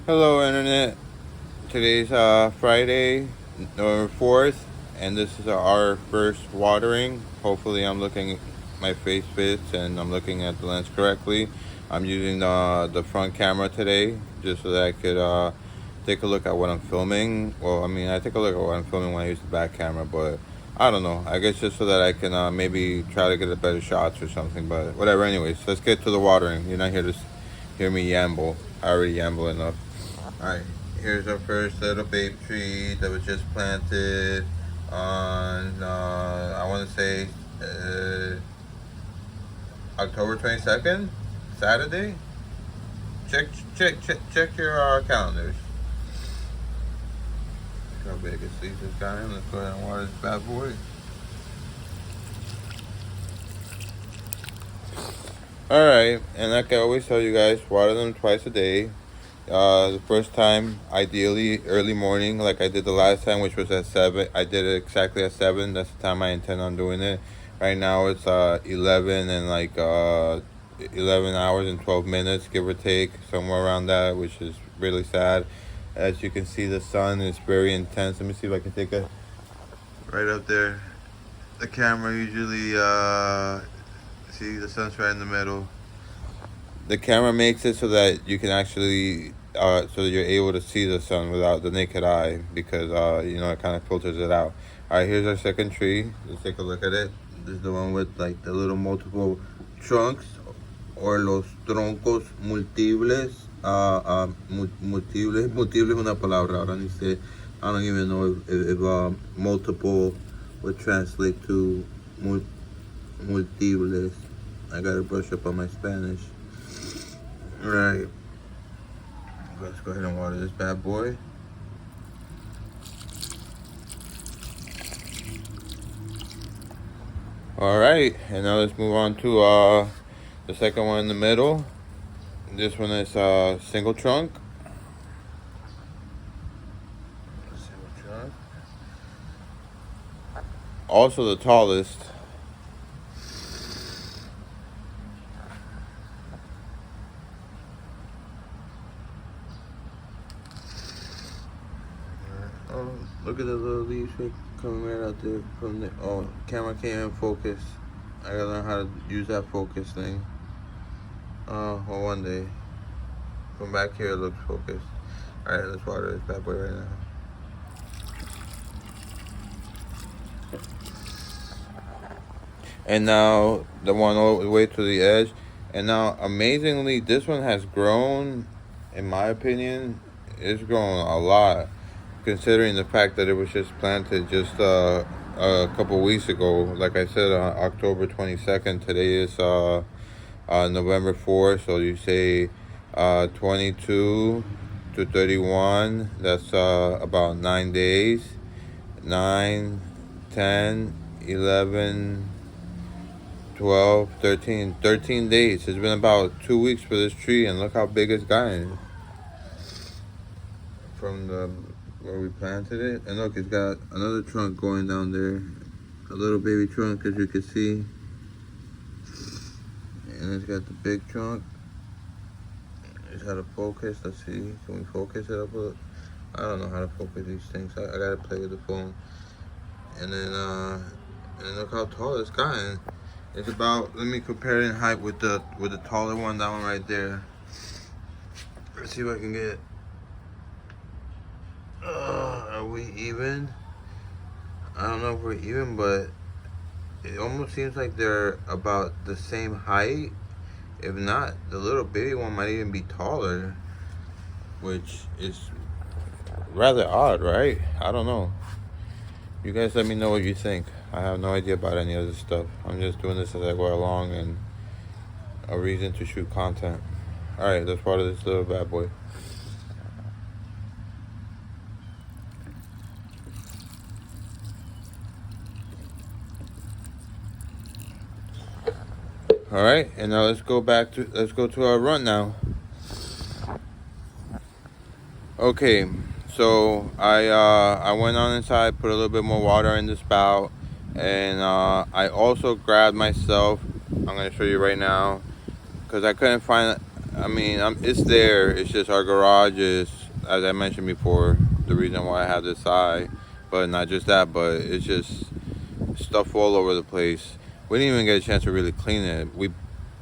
Hello, Internet. Today's Friday, November 4th, and this is our first watering. Hopefully, I'm looking, my face fits, and I'm looking at the lens correctly. I'm using the front camera today just so that I could take a look at what I'm filming. Well, I mean, I take a look at what I'm filming when I use the back camera, but I don't know. I guess just so that I can maybe try to get a better shots or something, but whatever. Anyways, let's get to the watering. You're not here to hear me yamble. I already yamble enough. Alright, here's our first little babe tree that was just planted on, I want to say, October 22nd, Saturday. Check your calendars. Look how big it sees this guy. Let's go ahead and water this bad boy. Alright, and like I always tell you guys, water them twice a day. The first time, ideally early morning, like I did the last time, which was at 7. I did it exactly at 7. That's the time I intend on doing it. Right now it's 11 and 11 hours and 12 minutes, give or take, somewhere around that, which is really sad. As you can see, the sun is very intense. Let me see if I can take it right up there. The camera usually, see, the sun's right in the middle. The camera makes it so that you can actually so that you're able to see the sun without the naked eye because it kind of filters it out. All right, here's our second tree. Let's take a look at it. This is the one with like the little multiple trunks or los troncos múltiples. Múltiple es una palabra. Ahora ni sé. I don't even know if multiple would translate to múltiples. I gotta brush up on my Spanish. Right. Let's go ahead and water this bad boy. Alright, and now let's move on to the second one in the middle. This one is single trunk. Single trunk. Also the tallest. Oh, look at the little leaves coming right out there from the. Oh, camera can't even focus. I gotta learn how to use that focus thing. Well, one day. From back here, it looks focused. Alright, let's water this bad boy right now. And now the one all the way to the edge. And now, amazingly, this one has grown, in my opinion, it's grown a lot. Considering the fact that it was just planted just a couple weeks ago. Like I said, October 22nd. Today is November 4th. So you say 22 to 31. That's about 9 days. 9, 10, 11, 12, 13. 13 days. It's been about 2 weeks for this tree. And look how big it's gotten from the where we planted it. And look, it's got another trunk going down there. A little baby trunk, as you can see. And it's got the big trunk. It's how to focus. Let's see. Can we focus it up a little? I don't know how to focus these things. I gotta play with the phone. And then look how tall it's gotten. It's about, let me compare it in height with the taller one, that one right there. Let's see if I can get are we even? I don't know if we're even, but it almost seems like they're about the same height. If not, the little baby one might even be taller, which is rather odd, right? I don't know. You guys let me know what you think. I have no idea about any of this stuff. I'm just doing this as I go along and a reason to shoot content. Alright, let's water this little bad boy. All right, and now let's go to our run now. Okay, so I went on inside, put a little bit more water in the spout, and I also grabbed myself. I'm gonna show you right now because I couldn't find I mean, it's there. It's just our garage is, as I mentioned before, the reason why I have this eye. But not just that, but it's just stuff all over the place. We didn't even get a chance to really clean it. We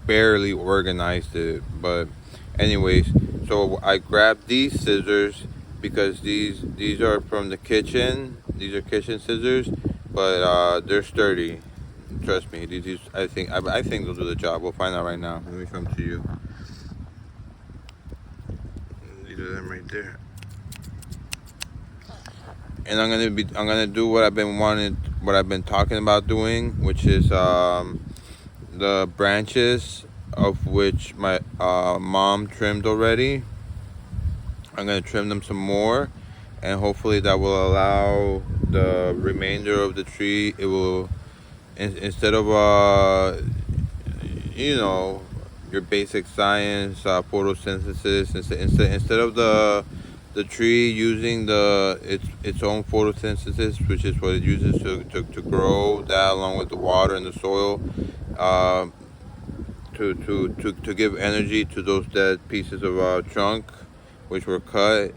barely organized it. But anyways, so I grabbed these scissors because these are from the kitchen. These are kitchen scissors, but they're sturdy. Trust me. These I think they'll do the job. We'll find out right now. Let me show them to you. These are them right there. And I'm gonna do what I've been talking about doing, which is the branches of which my mom trimmed already. I'm gonna trim them some more, and hopefully that will allow the remainder of the tree. It will, instead of you know, your basic science, photosynthesis, instead of the tree using its own photosynthesis, which is what it uses to grow that along with the water and the soil, uh, to give energy to those dead pieces of trunk which were cut.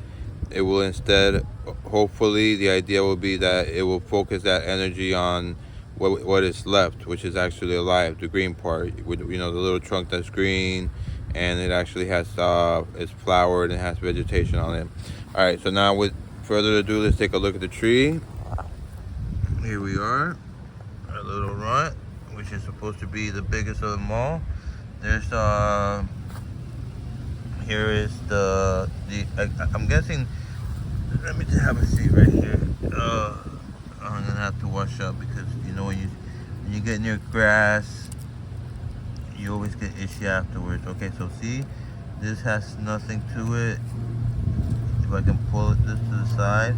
It will instead, hopefully, the idea will be that it will focus that energy on what is left, which is actually alive, the green part. With, you know, the little trunk that's green, and it actually has it's flowered and has vegetation on it. All right, so now with further ado, let's take a look at the tree. Here we are, a little runt, which is supposed to be the biggest of them all. There's here is I'm guessing. Let me just have a seat right here. I'm gonna have to wash up because you know when you get near grass, you always get itchy afterwards. Okay, so see, this has nothing to it. If I can pull this to the side,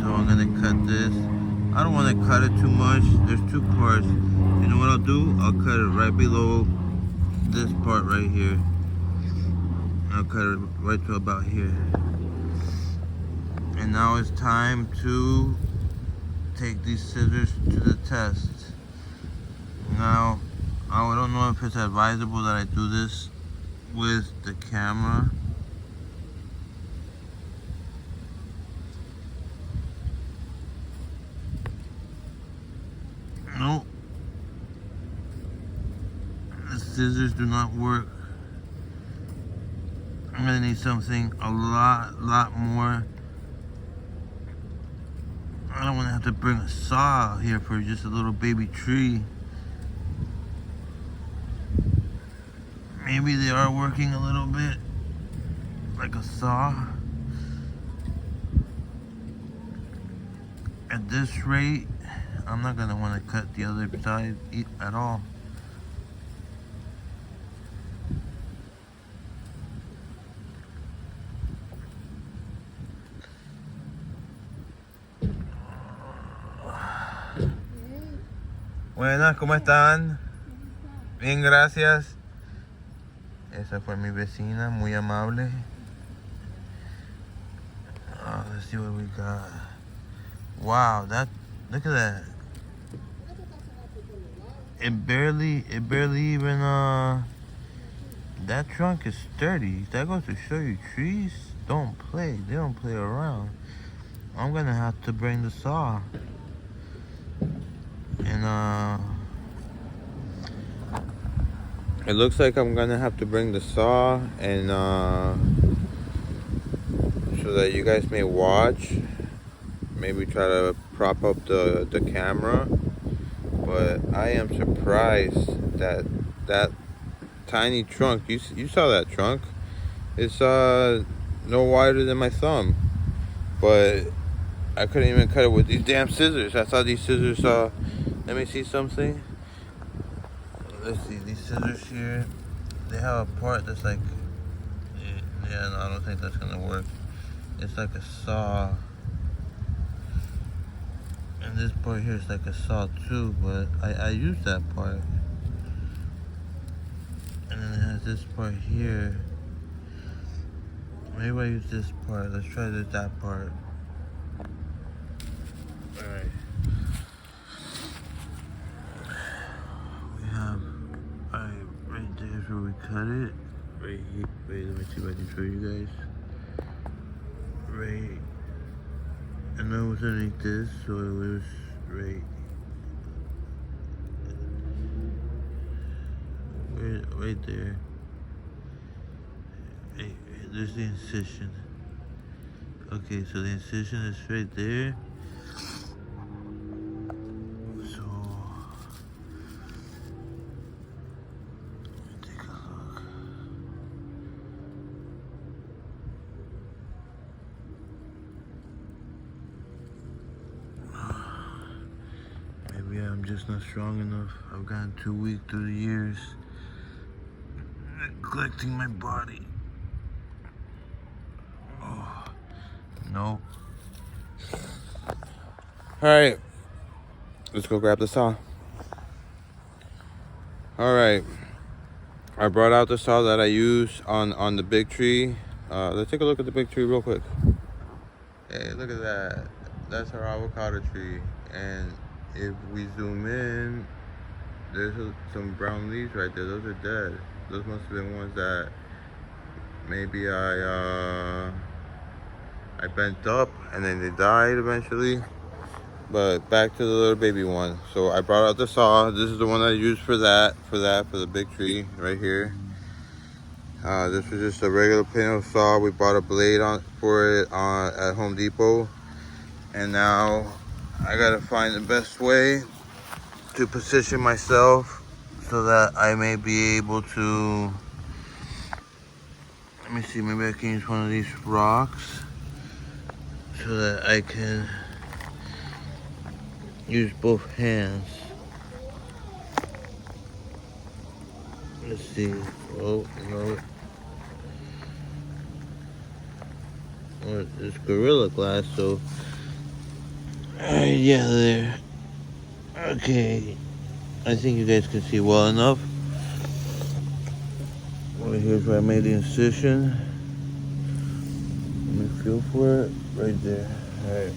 so I'm gonna cut this. I don't want to cut it too much. There's two parts. You know what I'll do? I'll cut it right below this part right here. I'll cut it right to about here. And now it's time to take these scissors to the test. Now, I don't know if it's advisable that I do this with the camera. Nope. The scissors do not work. I'm gonna need something a lot more. I don't want to have to bring a saw here for just a little baby tree. Maybe they are working a little bit like a saw. At this rate, I'm not gonna want to cut the other side at all. Buenas, ¿cómo están? Bien, gracias. Esa fue mi vecina, muy amable. Let's see what we got. Wow, look at that. It barely even, that trunk is sturdy. That goes to show you, trees don't play. They don't play around. I'm gonna have to bring the saw. And it looks like I'm gonna have to bring the saw and so that you guys may watch. Maybe try to prop up the camera. But I am surprised that tiny trunk. You saw that trunk. It's no wider than my thumb. But I couldn't even cut it with these damn scissors. I thought these scissors. Let me see something. Let's see, these scissors here, they have a part that's like, yeah, no, I don't think that's gonna work. It's like a saw. And this part here is like a saw too, but I use that part. And then it has this part here. Maybe I use this part. Let's try that part. Alright. We have cut it right here. Wait, let me see if I can show you guys. Right, and then it was underneath this, so it was right there. Right, there's the incision. Okay, so the incision is right there. So let me take a look. Maybe I'm just not strong enough. I've gotten too weak through the years, neglecting my body. Oh, nope. Alright, let's go grab the saw. Alright, I brought out the saw that I use on the big tree. Let's take a look at the big tree real quick. Hey, look at that. That's our avocado tree. And if we zoom in, there's some brown leaves right there. Those are dead. Those must have been ones that maybe I bent up and then they died eventually. But back to the little baby one. So I brought out the saw. This is the one I used for the big tree right here. This was just a regular pin saw. We bought a blade for it at Home Depot. And now I gotta find the best way to position myself so that I may be able to, let me see, maybe I can use one of these rocks so that I can use both hands. Let's see. Oh, no. Oh, it's Gorilla Glass, so. Yeah, there. Okay. I think you guys can see well enough. Well, here's where I made the incision. Let me feel for it. Right there. Alright.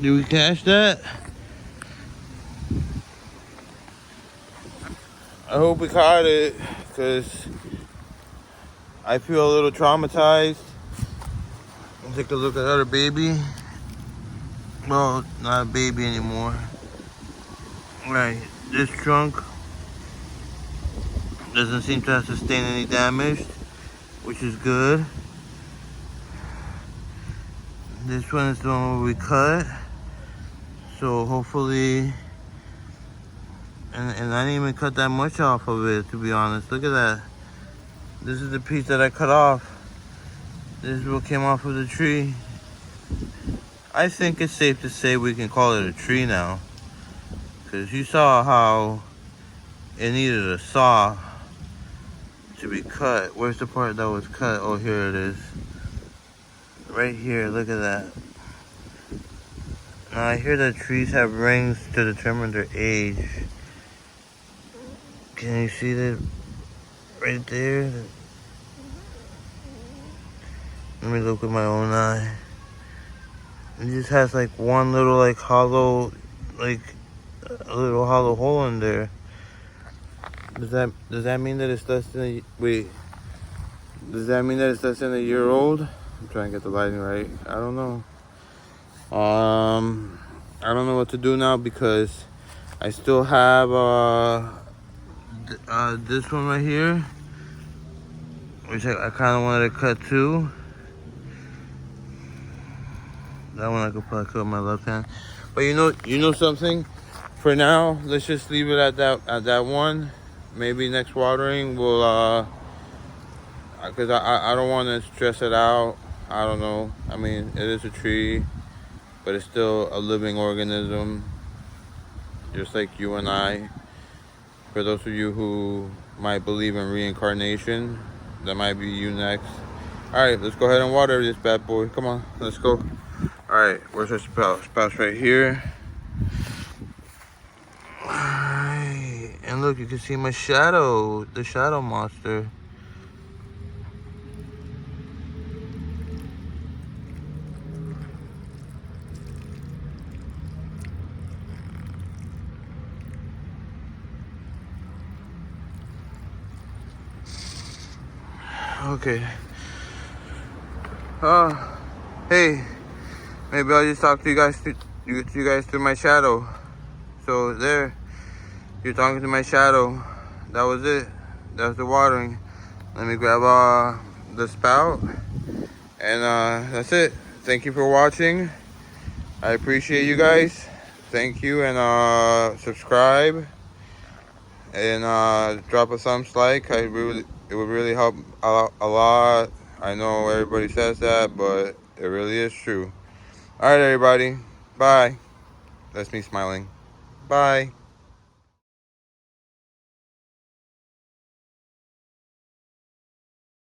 Did we catch that? I hope we caught it, because I feel a little traumatized. Let's take a look at our baby. Well, not a baby anymore. Right, this trunk doesn't seem to have sustained any damage, which is good. This one is the one where we cut. So hopefully, and I didn't even cut that much off of it, to be honest. Look at that. This is the piece that I cut off. This is what came off of the tree. I think it's safe to say we can call it a tree now, because you saw how it needed a saw to be cut. Where's the part that was cut? Oh, here it is. Right here, look at that. Now I hear that trees have rings to determine their age. Can you see that right there? Let me look with my own eye. It just has like one little like hollow, like a little hollow hole in there. Does that mean that it's less than a, wait? Does that mean that it's less than a year old? I'm trying to get the lighting right. I don't know. I don't know what to do now, because I still have this one right here, which I kind of wanted to cut too. That one I could probably cut with my left hand. But you know something? For now, let's just leave it at that one. maybe next watering will because I don't want to stress it out. I don't know. I mean, it is a tree, but it's still a living organism, just like you and I. For those of you who might believe in reincarnation, that might be you next. Alright, let's go ahead and water this bad boy. Come on, let's go. Alright, where's our spouse? Spouse right here. Alright, and look, you can see my shadow, the shadow monster. Okay. Hey, maybe I'll just talk to you guys through my shadow. So there, you're talking to my shadow. That was it. That's the watering. Let me grab the spout, and that's it. Thank you for watching. I appreciate you guys. Thank you, and subscribe, and drop a thumbs like. It would really help a lot. I know everybody says that, but it really is true. All right, everybody. Bye. That's me smiling. Bye.